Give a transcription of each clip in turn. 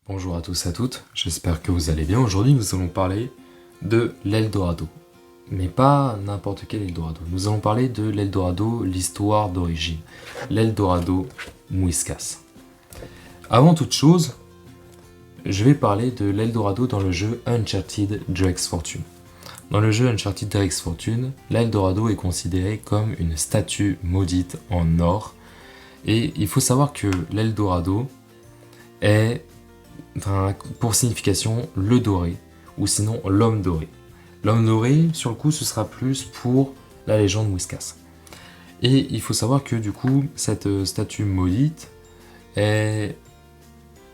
Bonjour à tous et à toutes, j'espère que vous allez bien. Aujourd'hui nous allons parler de l'Eldorado. Mais pas n'importe quel Eldorado. Nous allons parler de l'Eldorado, l'histoire d'origine. L'Eldorado Muiscas. Avant toute chose, je vais parler de l'Eldorado dans le jeu Uncharted Drake's Fortune. Dans le jeu Uncharted Drake's Fortune, l'Eldorado est considéré comme une statue maudite en or. Et il faut savoir que l'Eldorado est, pour signification, le doré, ou sinon l'homme doré. L'homme doré, sur le coup, ce sera plus pour la légende Muiscas. Et il faut savoir que du coup, cette statue maudite est...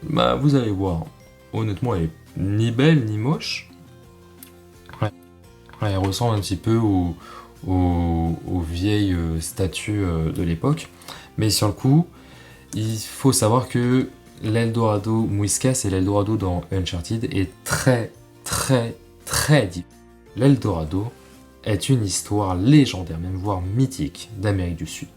vous allez voir, honnêtement, elle est ni belle ni moche. Ouais. Elle ressemble un petit peu aux vieilles statues de l'époque. Mais sur le coup, il faut savoir que l'Eldorado Muiscas et l'Eldorado dans Uncharted est très différent. L'Eldorado est une histoire légendaire, même voire mythique, d'Amérique du Sud.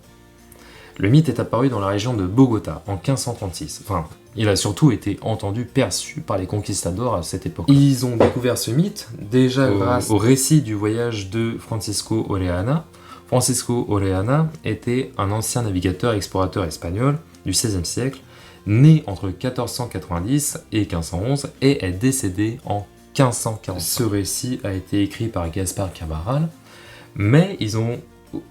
Le mythe est apparu dans la région de Bogota en 1536. Enfin, il a surtout été entendu, perçu par les conquistadors à cette époque. Ils ont découvert ce mythe déjà grâce au récit du voyage de Francisco Orellana. Francisco Orellana était un ancien navigateur et explorateur espagnol du XVIe siècle, né entre 1490 et 1511 et est décédé en 1540. Ce récit a été écrit par Gaspar Cabral, mais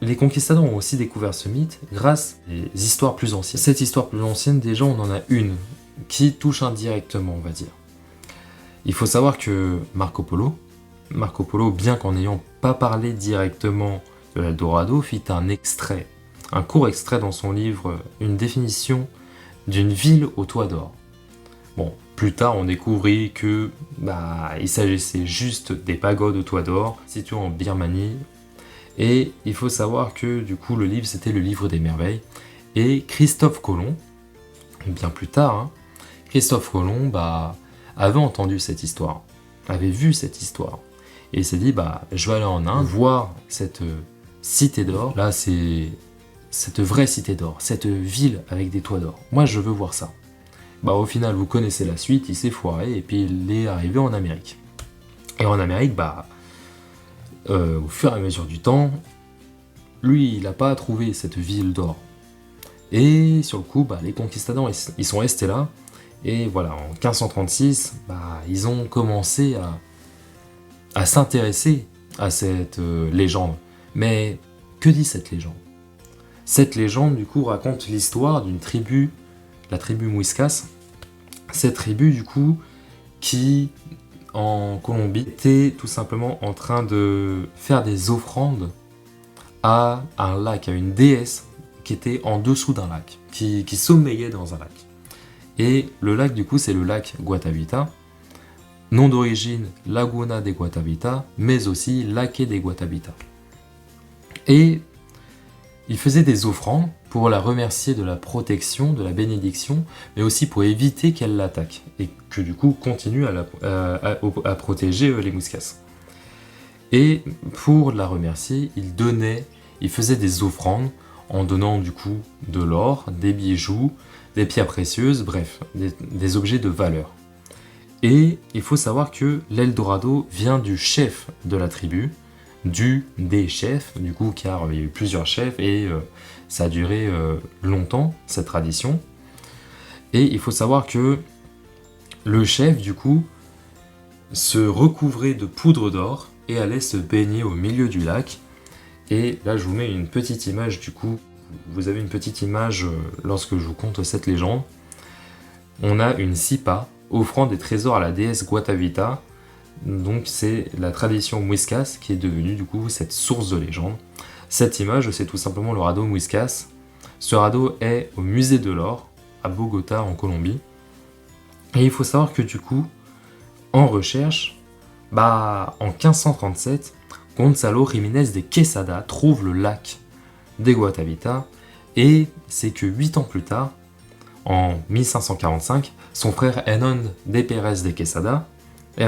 les conquistadors ont aussi découvert ce mythe grâce à des histoires plus anciennes. Cette histoire plus ancienne, déjà on en a une qui touche indirectement, on va dire. Il faut savoir que Marco Polo, bien qu'en n'ayant pas parlé directement de l'Eldorado, fit un court extrait dans son livre, une définition d'une ville au toit d'or. Bon, plus tard on découvrit que il s'agissait juste des pagodes au toit d'or situées en Birmanie. Et il faut savoir que du coup le livre c'était le livre des merveilles. Et Christophe Colomb, bien plus tard, Christophe Colomb avait entendu cette histoire, avait vu cette histoire. Et il s'est dit je vais aller en Inde voir cette cité d'or. Là c'est cette vraie cité d'or, cette ville avec des toits d'or. Moi je veux voir ça. Au final vous connaissez la suite, il s'est foiré et puis il est arrivé en Amérique. Et en Amérique, au fur et à mesure du temps, lui il n'a pas trouvé cette ville d'or. Et sur le coup, les conquistadors ils sont restés là. Et voilà, en 1536, ils ont commencé à s'intéresser à cette légende. Mais que dit cette légende ? Cette légende, du coup, raconte l'histoire d'une tribu, la tribu Muiscas. Cette tribu, du coup, qui, en Colombie, était tout simplement en train de faire des offrandes à un lac, à une déesse qui était en dessous d'un lac, qui sommeillait dans un lac. Et le lac, du coup, c'est le lac Guatavita, nom d'origine Laguna de Guatavita, mais aussi Lac de Guatavita. Et il faisait des offrandes pour la remercier de la protection, de la bénédiction, mais aussi pour éviter qu'elle l'attaque, et que du coup continue à protéger les Muiscas. Et pour la remercier, il faisait des offrandes en donnant du coup de l'or, des bijoux, des pierres précieuses, bref, des objets de valeur. Et il faut savoir que l'Eldorado vient du chef de la tribu, des chefs, du coup, car il y a eu plusieurs chefs et ça a duré longtemps, cette tradition. Et il faut savoir que le chef, du coup, se recouvrait de poudre d'or et allait se baigner au milieu du lac. Et là, je vous mets une petite image, du coup, vous avez une petite image lorsque je vous conte cette légende. On a une sipa offrant des trésors à la déesse Guatavita. Donc c'est la tradition Muiscas qui est devenue du coup cette source de légende. Cette image, c'est tout simplement le radeau Muiscas. Ce radeau est au musée de l'or à Bogota en Colombie. Et il faut savoir que du coup, en recherche, en 1537, Gonzalo Jiménez de Quesada trouve le lac de Guatavita et c'est que 8 ans plus tard, en 1545, son frère Hernán Pérez de Quesada et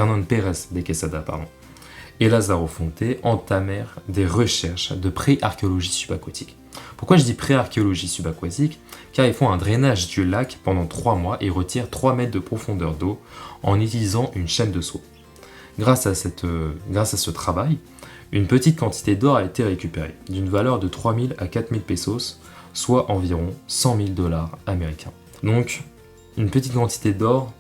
Lázaro Fonte entamèrent des recherches de pré-archéologie subaquatique Pourquoi je dis pré-archéologie subaquatique? Car ils font un drainage du lac pendant 3 mois et retirent 3 mètres de profondeur d'eau en utilisant une chaîne de seau. Grâce à ce travail, une petite quantité d'or a été récupérée, d'une valeur de 3000 à 4000 pesos, soit environ 100 000 dollars américains. Donc, une petite quantité d'or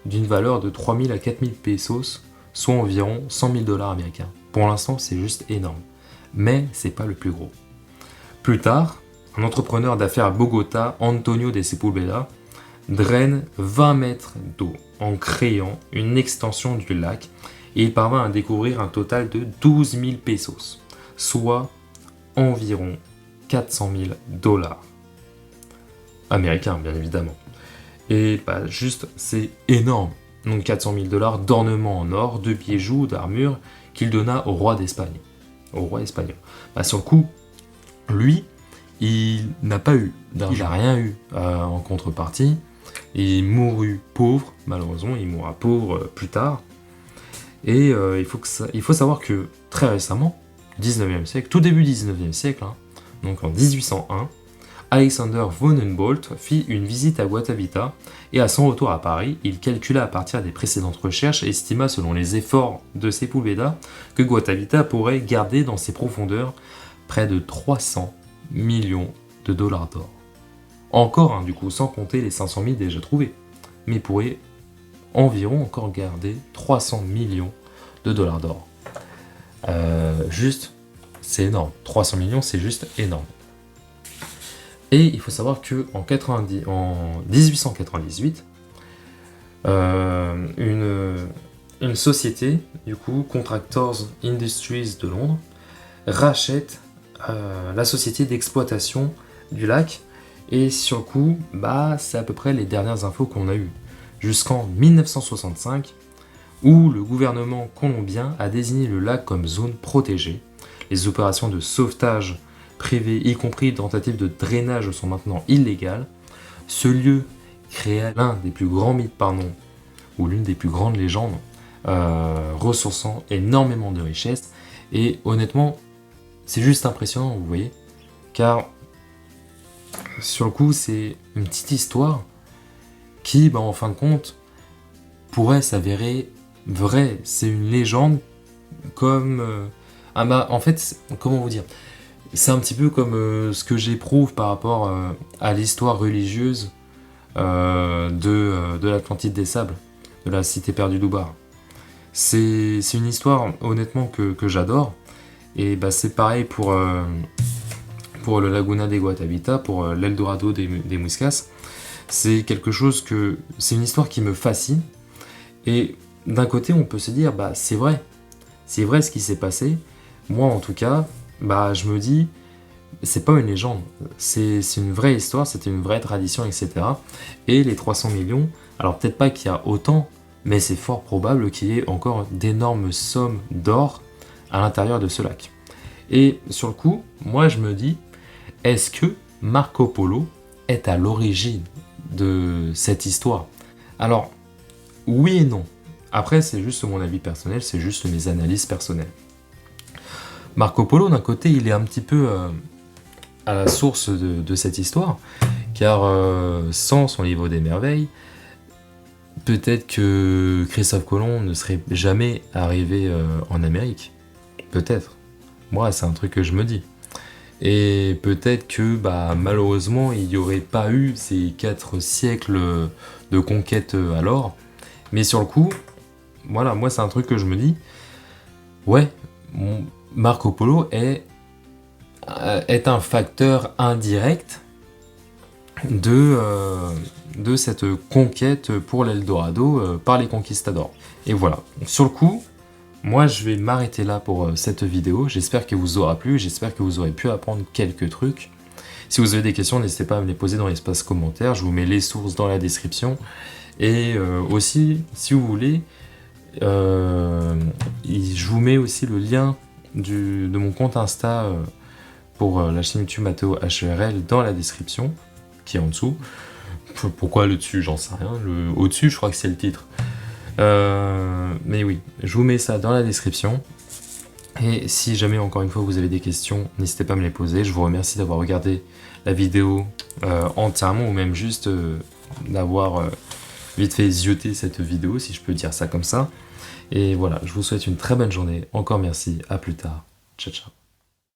d'une valeur de 3000 à 4000 pesos, soit environ 100 000 dollars américains. Pour l'instant, c'est juste énorme. Mais c'est pas le plus gros. Plus tard, un entrepreneur d'affaires à Bogota, Antonio de Sepúlveda, draine 20 mètres d'eau en créant une extension du lac et il parvint à découvrir un total de 12 000 pesos, soit environ 400 000 dollars américains, bien évidemment. Et juste, c'est énorme. Donc 400 000 dollars d'ornements en or, de bijoux, d'armures qu'il donna au roi d'Espagne. Au roi espagnol. Sur le coup, lui, il n'a pas eu d'argent, il n'a rien eu en contrepartie. Il mourut pauvre, malheureusement, il mourra pauvre plus tard. Et il faut savoir que très récemment, 19e siècle, tout début 19e siècle, donc en 1801, Alexander von Humboldt fit une visite à Guatavita et à son retour à Paris, il calcula à partir des précédentes recherches et estima selon les efforts de Sepúlveda que Guatavita pourrait garder dans ses profondeurs près de 300 millions de dollars d'or. Encore, du coup, sans compter les 500 000 déjà trouvés, mais pourrait environ encore garder 300 millions de dollars d'or. Juste, c'est énorme. 300 millions, c'est juste énorme. Et il faut savoir qu'en 1898, une société, du coup, Contractors Industries de Londres, rachète la société d'exploitation du lac. Et sur le coup, c'est à peu près les dernières infos qu'on a eues. Jusqu'en 1965, où le gouvernement colombien a désigné le lac comme zone protégée. Les opérations de sauvetage privées, y compris tentatives de drainage, sont maintenant illégales. Ce lieu créa l'un des plus grands mythes, ou l'une des plus grandes légendes, ressourçant énormément de richesses. Et honnêtement, c'est juste impressionnant, vous voyez, car sur le coup, c'est une petite histoire qui, en fin de compte, pourrait s'avérer vraie. C'est une légende comme... en fait, comment vous dire? C'est un petit peu comme ce que j'éprouve par rapport à l'histoire religieuse de l'Atlantide des Sables, de la cité perdue d'Ubar. C'est une histoire, honnêtement, que j'adore. Et c'est pareil pour le Laguna de Guatavita, pour l'Eldorado des Muiscas. C'est quelque chose c'est une histoire qui me fascine. Et d'un côté, on peut se dire, c'est vrai ce qui s'est passé. Moi, en tout cas, je me dis, c'est pas une légende, c'est une vraie histoire, c'était une vraie tradition, etc. Et les 300 millions, alors peut-être pas qu'il y a autant, mais c'est fort probable qu'il y ait encore d'énormes sommes d'or à l'intérieur de ce lac. Et sur le coup, moi je me dis, est-ce que Marco Polo est à l'origine de cette histoire? Alors, oui et non. Après, c'est juste mon avis personnel, c'est juste mes analyses personnelles. Marco Polo, d'un côté, il est un petit peu à la source de cette histoire, car sans son livre des merveilles, peut-être que Christophe Colomb ne serait jamais arrivé en Amérique. Peut-être. Moi, c'est un truc que je me dis. Et peut-être que malheureusement, il n'y aurait pas eu ces 4 siècles de conquête alors. Mais sur le coup, voilà, moi c'est un truc que je me dis, ouais, Marco Polo est un facteur indirect de cette conquête pour l'Eldorado par les conquistadors. Et voilà, sur le coup, moi je vais m'arrêter là pour cette vidéo. J'espère qu'elle vous aura plu, j'espère que vous aurez pu apprendre quelques trucs. Si vous avez des questions, n'hésitez pas à me les poser dans l'espace commentaire, je vous mets les sources dans la description. Et aussi, si vous voulez, je vous mets aussi le lien de mon compte Insta pour la chaîne YouTube Matteo HRL dans la description, qui est en dessous. Pourquoi le dessus, j'en sais rien. Au-dessus, je crois que c'est le titre. Mais oui, je vous mets ça dans la description. Et si jamais, encore une fois, vous avez des questions, n'hésitez pas à me les poser. Je vous remercie d'avoir regardé la vidéo entièrement, ou même juste d'avoir vite fait zioter cette vidéo, si je peux dire ça comme ça. Et voilà, je vous souhaite une très bonne journée. Encore merci, à plus tard. Ciao, ciao.